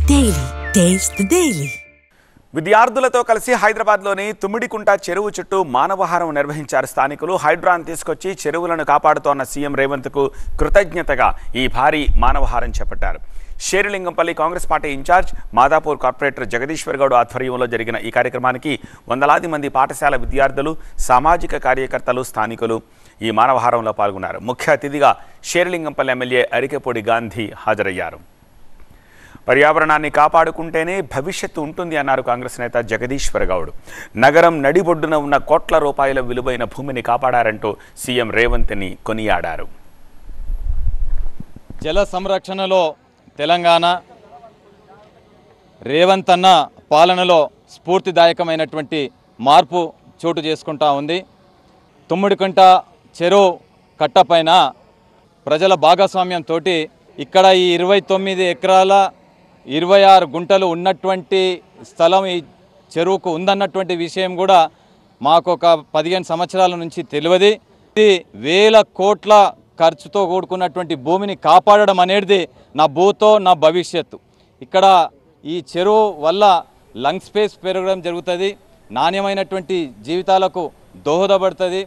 Daily taste the daily. విద్యార్థులతో కలిసి హైదరాబాద్లోని తుమ్మిడికుంట చెరువు చుట్టూ మానవహారం నిర్వహించారు స్థానికులు. హైడ్రాన్ తీసుకొచ్చి చెరువులను కాపాడుతోన్న సీఎం రేవంత్కు కృతజ్ఞతగా ఈ భారీ మానవహారం చేపట్టారు. Serilingampally Congress party incharge Madhapur corporator Jagadishwar Goud ఆధ్వర్యంలో జరిగిన ఈ కార్యక్రమానికి వందలాది మంది పాఠశాల విద్యార్థులు, సామాజిక కార్యకర్తలు, స్థానికులు ఈ మానవహారంలో పాల్గొన్నారు. ముఖ్య అతిథిగా షేర్లింగంపల్లి ఎమ్మెల్యే అరికెపూడి గాంధీ హాజరయ్యారు. పర్యావరణాన్ని కాపాడుకుంటేనే భవిష్యత్తు ఉంటుంది అన్నారు కాంగ్రెస్ నేత జగదీశ్వర్ గౌడ్. నగరం నడిబొడ్డున ఉన్న కోట్ల రూపాయల విలువైన భూమిని కాపాడారంటూ సీఎం రేవంత్ని కొనియాడారు. జల సంరక్షణలో తెలంగాణ రేవంత్ అన్న పాలనలో స్ఫూర్తిదాయకమైనటువంటి మార్పు చోటు చేసుకుంటా ఉంది. తుమ్మిడికుంట చెరువు కట్టపైన ప్రజల భాగస్వామ్యంతో ఇక్కడ ఈ 29 ఎకరాల 26 గుంటలు ఉన్నటువంటి స్థలం ఈ చెరువుకు ఉందన్నటువంటి విషయం కూడా మాకు ఒక 15 సంవత్సరాల నుంచి తెలియదు. ఇది వేల కోట్ల ఖర్చుతో కూడుకున్నటువంటి భూమిని కాపాడడం అనేది నా భూతో నా భవిష్యత్తు. ఇక్కడ ఈ చెరువు వల్ల లంగ్ స్పేస్ పెరగడం జరుగుతుంది, నాణ్యమైనటువంటి జీవితాలకు దోహదపడుతుంది.